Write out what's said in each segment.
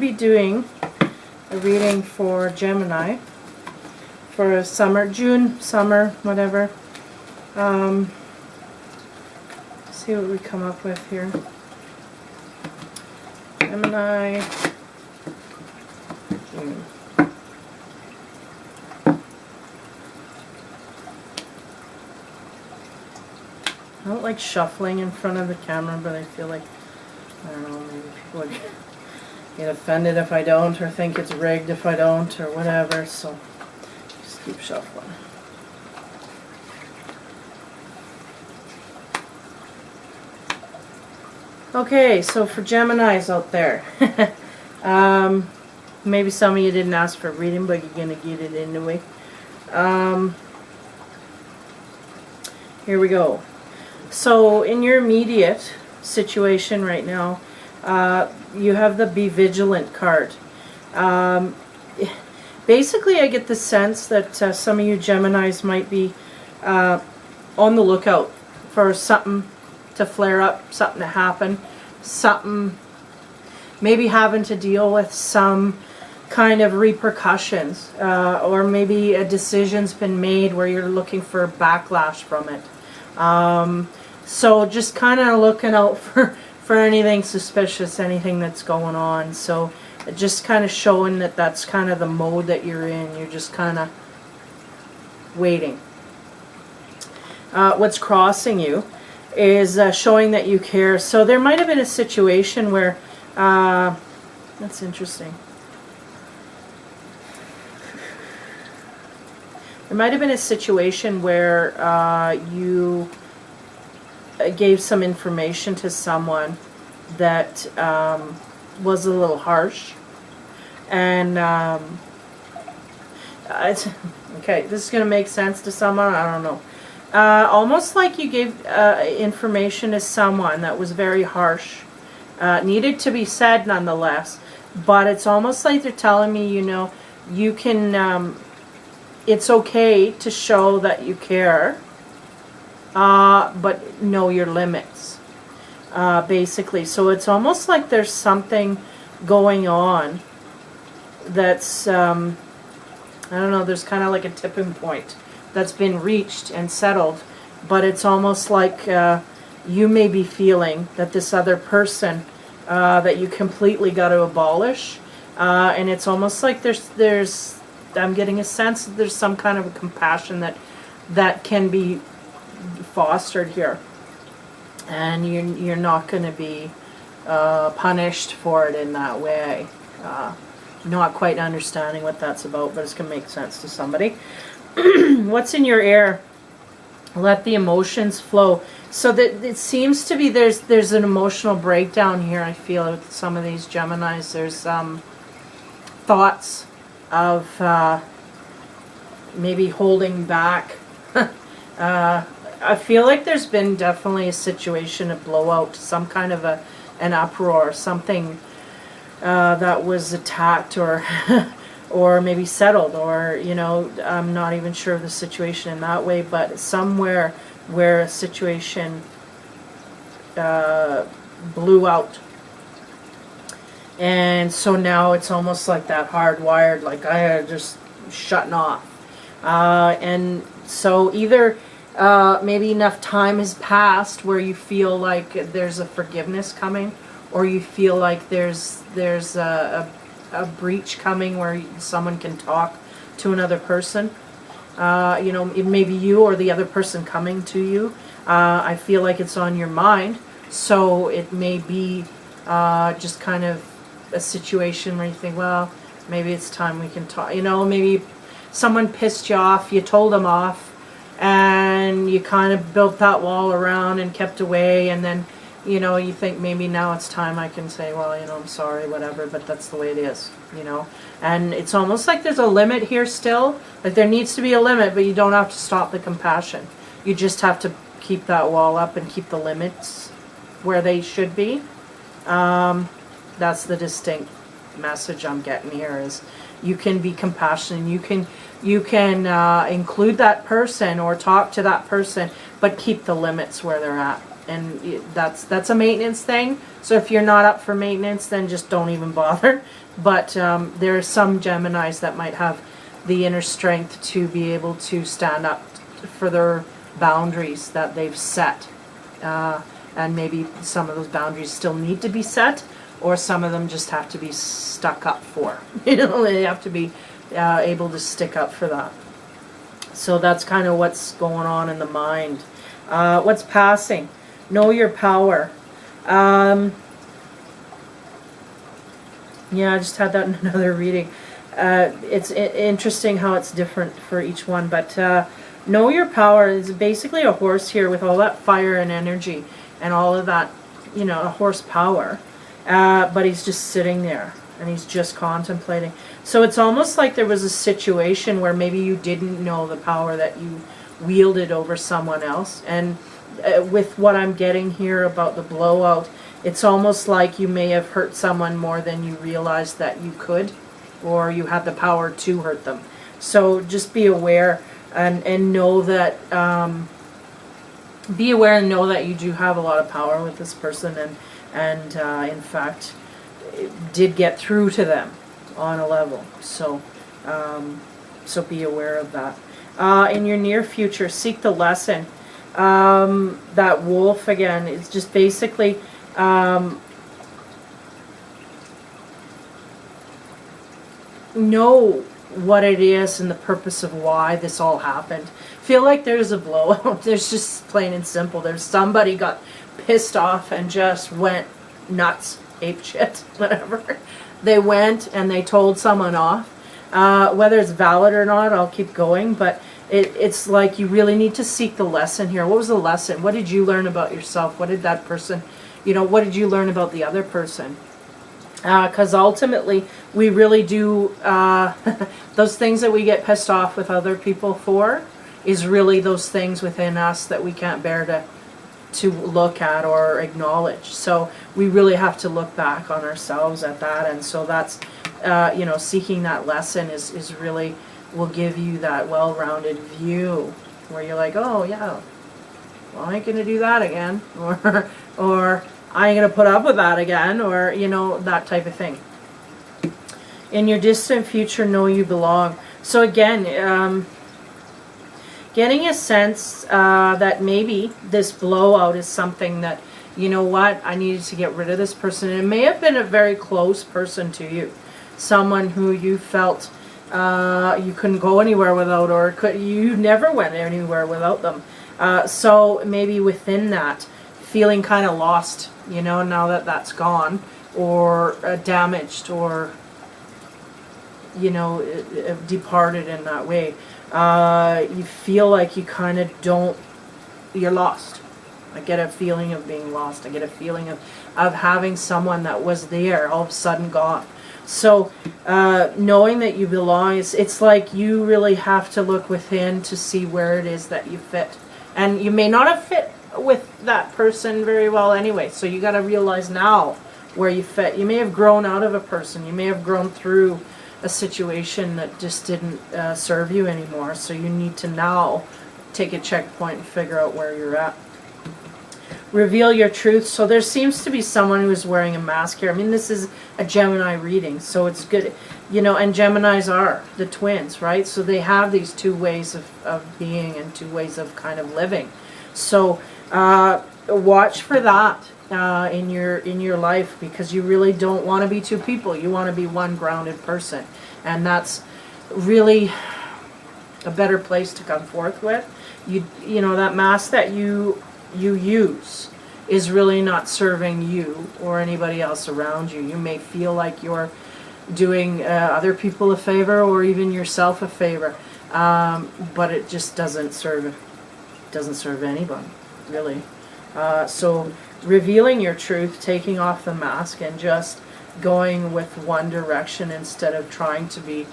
be doing a reading for Gemini for summer, June, summer, whatever. See what we come up with here. Gemini, June. I don't like shuffling in front of the camera, but I feel like, I don't know, maybe people would get offended if I don't, or think it's rigged if I don't, or whatever, so just keep shuffling. Okay, so for Geminis out there, maybe some of you didn't ask for a reading, but you're going to get it anyway. Here we go. So in your immediate situation right now, you have the Be Vigilant card. Basically, I get the sense that some of you Geminis might be on the lookout for something to flare up, something to happen, something, maybe having to deal with some kind of repercussions, or maybe a decision's been made where you're looking for backlash from it. So just kind of looking out for anything suspicious, anything that's going on. So just kind of showing that that's kind of the mode that you're in. You're just kind of waiting. What's crossing you is showing that you care. So there might have been a situation where, that's interesting. There might have been a situation where you gave some information to someone that was a little harsh. And, okay, this is going to make sense to someone, I don't know. Almost like you gave information to someone that was very harsh. Needed to be said nonetheless. But it's almost like they're telling me, you know, you can, it's okay to show that you care, but know your limits, basically. So it's almost like there's something going on that's, I don't know, there's kind of like a tipping point that's been reached and settled, but it's almost like you may be feeling that this other person that you completely got to abolish, and it's almost like there's I'm getting a sense that there's some kind of a compassion that can be fostered here, and you're not going to be punished for it in that way. Not quite understanding what that's about, but it's going to make sense to somebody. What's in your air? Let the emotions flow. So that it seems to be there's an emotional breakdown here. I feel with some of these Geminis. There's thoughts of maybe holding back. I feel like there's been definitely a situation, a blowout, some kind of an uproar, something that was attacked or or maybe settled, or, you know, I'm not even sure of the situation in that way, but somewhere where a situation blew out. And so now it's almost like that hardwired, like I just shutting off. And so either maybe enough time has passed where you feel like there's a forgiveness coming, or you feel like there's a breach coming where someone can talk to another person. You know, it may be you or the other person coming to you. I feel like it's on your mind, so it may be just kind of a situation where you think, well, maybe it's time we can talk. You know, maybe someone pissed you off, you told them off, and you kind of built that wall around and kept away, and then, you know, you think maybe now it's time I can say, well, you know, I'm sorry, whatever, but that's the way it is, you know. And it's almost like there's a limit here still. Like there needs to be a limit, but you don't have to stop the compassion. You just have to keep that wall up and keep the limits where they should be. That's the distinct message I'm getting here, is you can be compassionate. You can include that person or talk to that person, but keep the limits where they're at. and that's a maintenance thing. So if you're not up for maintenance, then just don't even bother. But there are some Geminis that might have the inner strength to be able to stand up for their boundaries that they've set. And maybe some of those boundaries still need to be set, or some of them just have to be stuck up for. They have to be able to stick up for that. So that's kind of what's going on in the mind. What's passing? Know your power. Yeah, I just had that in another reading. It's interesting how it's different for each one, but know your power is basically a horse here with all that fire and energy and all of that, a horsepower. But he's just sitting there and he's just contemplating. So it's almost like there was a situation where maybe you didn't know the power that you wielded over someone else. And with what I'm getting here about the blowout, it's almost like you may have hurt someone more than you realized that you could, or you had the power to hurt them. So just be aware and know that, be aware and know that you do have a lot of power with this person, and in fact, it did get through to them on a level. So, so be aware of that. In your near future, seek the lesson. That wolf again is just basically know what it is and the purpose of why this all happened. Feel like there's a blowout. There's just plain and simple. There's somebody got pissed off and just went nuts, ape shit, whatever. They went and they told someone off. Whether it's valid or not, I'll keep going, but it's like you really need to seek the lesson here. What was the lesson? What did you learn about yourself? What did that person, what did you learn about the other person? Because ultimately, we really do, those things that we get pissed off with other people for is really those things within us that we can't bear to look at or acknowledge. So we really have to look back on ourselves at that. And so that's, seeking that lesson is really, will give you that well-rounded view where you're like, oh yeah, well, I ain't going to do that again. Or I ain't going to put up with that again, or, that type of thing. In your distant future, know you belong. So again, getting a sense that maybe this blowout is something that, I needed to get rid of this person. And it may have been a very close person to you. Someone who you felt you couldn't go anywhere without, or you never went anywhere without them. So maybe within that, feeling kind of lost, now that that's gone, or damaged, or, departed in that way. You feel like you kind of you're lost. I get a feeling of being lost. I get a feeling of having someone that was there all of a sudden gone. So knowing that you belong, it's like you really have to look within to see where it is that you fit. And you may not have fit with that person very well anyway, so you got to realize now where you fit. You may have grown out of a person. You may have grown through a situation that just didn't serve you anymore, so you need to now take a checkpoint and figure out where you're at. Reveal your truth. So there seems to be someone who is wearing a mask here. I mean, this is a Gemini reading, so it's good, and Geminis are the twins, right? So they have these two ways of being and two ways of kind of living. So watch for that in your life, because you really don't want to be two people. You want to be one grounded person, and that's really a better place to come forth with. That mask that you use is really not serving you or anybody else around you. You may feel like you're doing other people a favor or even yourself a favor, but it just doesn't serve anyone, really. So revealing your truth, taking off the mask, and just going with one direction instead of trying to be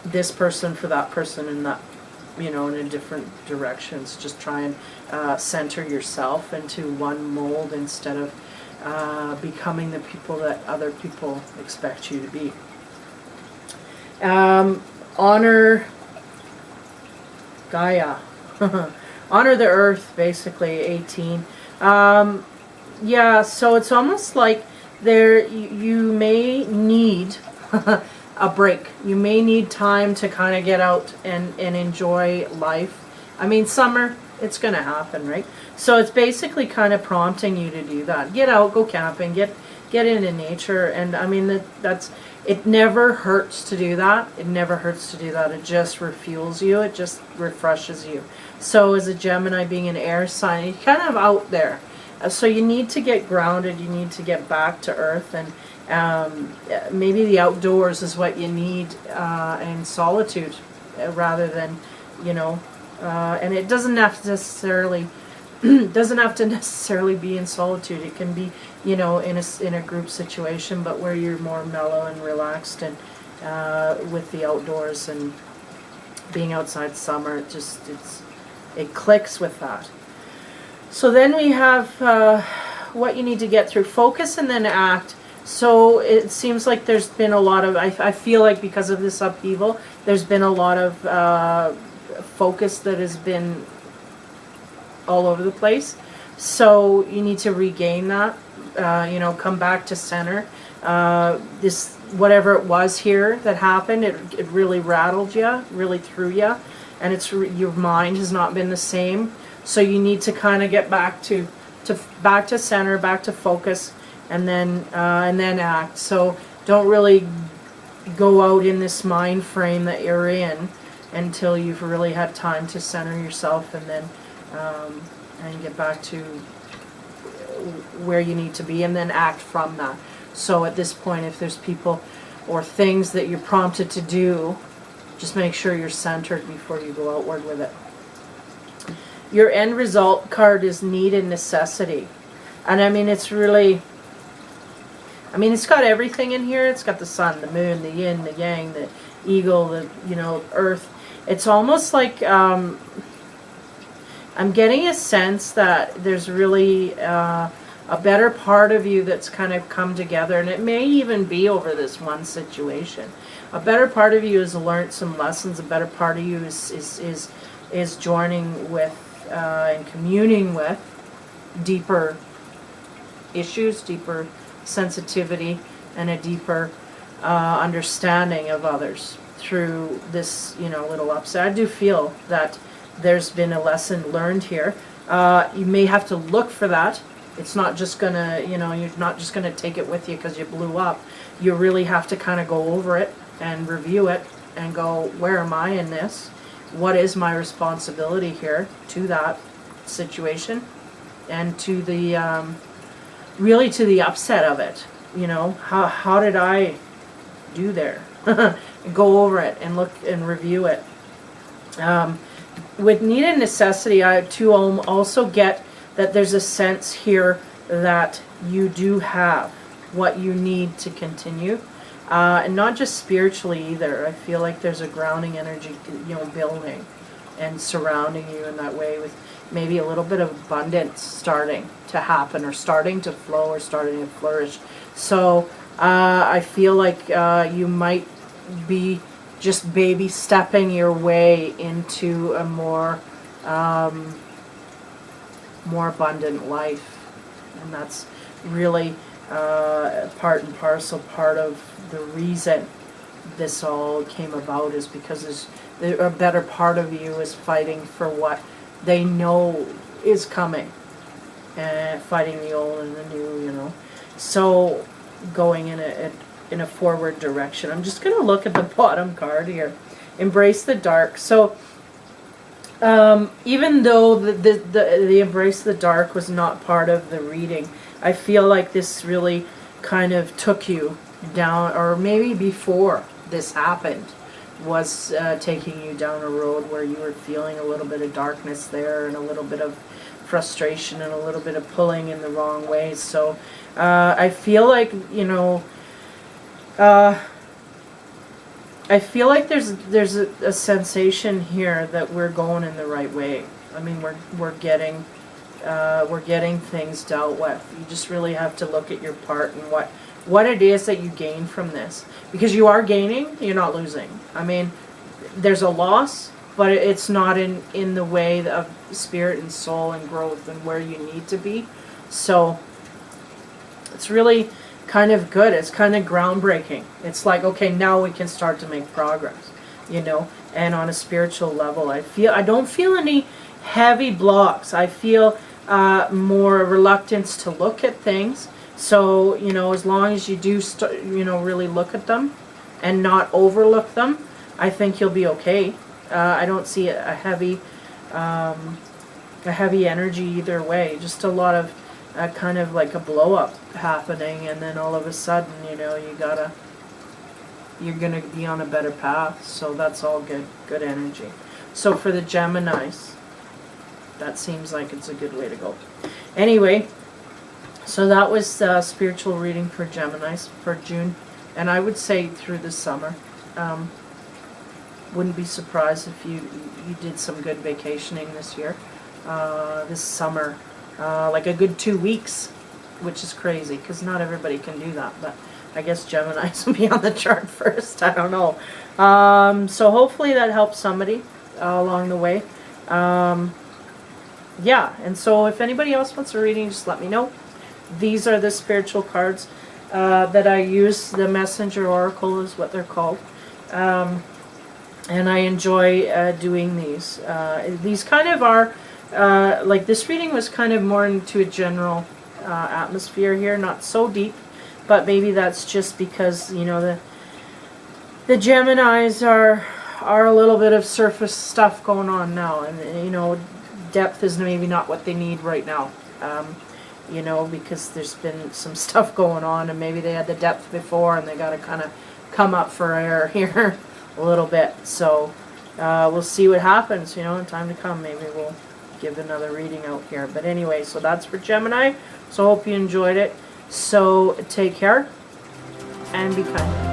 this person for that person and that, in a different directions. Just try and center yourself into one mold instead of becoming the people that other people expect you to be. Honor Gaia. Honor the earth, basically, 18. Yeah, so it's almost like you may need a break. You may need time to kind of get out and enjoy life. I mean, summer, it's going to happen, right? So it's basically kind of prompting you to do that. Get out, go camping, get into nature. And I mean, it never hurts to do that. It never hurts to do that. It just refuels you. It just refreshes you. So as a Gemini, being an air sign, you're kind of out there. So you need to get grounded. You need to get back to earth. And maybe the outdoors is what you need, and solitude, rather than, and it doesn't have to necessarily be in solitude. It can be, in a group situation, but where you're more mellow and relaxed, and with the outdoors and being outside summer, it clicks with that. So then we have what you need to get through: focus and then act. So it seems like there's been a lot of, I feel like because of this upheaval, there's been a lot of focus that has been all over the place. So you need to regain that, come back to center. This, whatever it was here that happened, it really rattled you, really threw you, and your mind has not been the same. So you need to kind of get back to center, back to focus, and then act. So don't really go out in this mind frame that you're in until you've really had time to center yourself, and then and get back to where you need to be, and then act from that. So at this point, if there's people or things that you're prompted to do, just make sure you're centered before you go outward with it. Your end result card is need and necessity. And I mean, it's got everything in here. It's got the sun, the moon, the yin, the yang, the eagle, the, earth. It's almost like, I'm getting a sense that there's really a better part of you that's kind of come together, and it may even be over this one situation. A better part of you has learned some lessons. A better part of you is joining with and communing with deeper issues, deeper sensitivity, and a deeper understanding of others through this, little upset. I do feel that there's been a lesson learned here. You may have to look for that. It's not just gonna, you're not just gonna take it with you because you blew up. You really have to kind of go over it and review it and go, where am I in this? What is my responsibility here to that situation, and to the really to the upset of it? How did I do there? Go over it and look and review it. With need and necessity, I too also get that there's a sense here that you do have what you need to continue. And not just spiritually either. I feel like there's a grounding energy, building and surrounding you in that way, with maybe a little bit of abundance starting to happen, or starting to flow, or starting to flourish. So I feel like you might be just baby stepping your way into a more abundant life. And that's really part and parcel, part of the reason this all came about, is because a better part of you is fighting for what they know is coming, and fighting the old and the new, so going in a forward direction. I'm just going to look at the bottom card here. Embrace the dark. So even though the embrace the dark was not part of the reading, I feel like this really kind of took you down, or maybe before this happened, was taking you down a road where you were feeling a little bit of darkness there, and a little bit of frustration, and a little bit of pulling in the wrong ways. So I feel like, I feel like there's a sensation here that we're going in the right way. I mean, we're getting things dealt with. You just really have to look at your part and what it is that you gain from this, because you are gaining, you're not losing. I mean, there's a loss, but it's not in the way of spirit and soul and growth and where you need to be. So it's really kind of good. It's kind of groundbreaking. It's like, okay, now we can start to make progress, you know. And on a spiritual level, I don't feel any heavy blocks. I feel more reluctance to look at things. So, you know, as long as you do, really look at them and not overlook them, I think you'll be okay. I don't see a heavy energy either way. Just a lot of kind of like a blow up happening, and then all of a sudden, you know, you're gonna be on a better path. So that's all good energy. So for the Geminis, that seems like it's a good way to go. Anyway, so that was spiritual reading for Geminis for June, and I would say through the summer. Wouldn't be surprised if you did some good vacationing this year, this summer, like a good 2 weeks, which is crazy because not everybody can do that, but I guess Geminis will be on the chart first. I don't know. So hopefully that helps somebody along the way. Yeah, and so if anybody else wants a reading, just let me know. These are the spiritual cards that I use. The Messenger Oracle is what they're called. And I enjoy doing these. These kind of are, like this reading was kind of more into a general atmosphere here, not so deep, but maybe that's just because, you know, the Geminis are a little bit of surface stuff going on now, and you know, depth is maybe not what they need right now. You know, because there's been some stuff going on, and maybe they had the depth before, and they got to kind of come up for air here a little bit. So we'll see what happens, you know, in time to come. Maybe we'll give another reading out here. But anyway, so that's for Gemini. So hope you enjoyed it. So take care and be kind.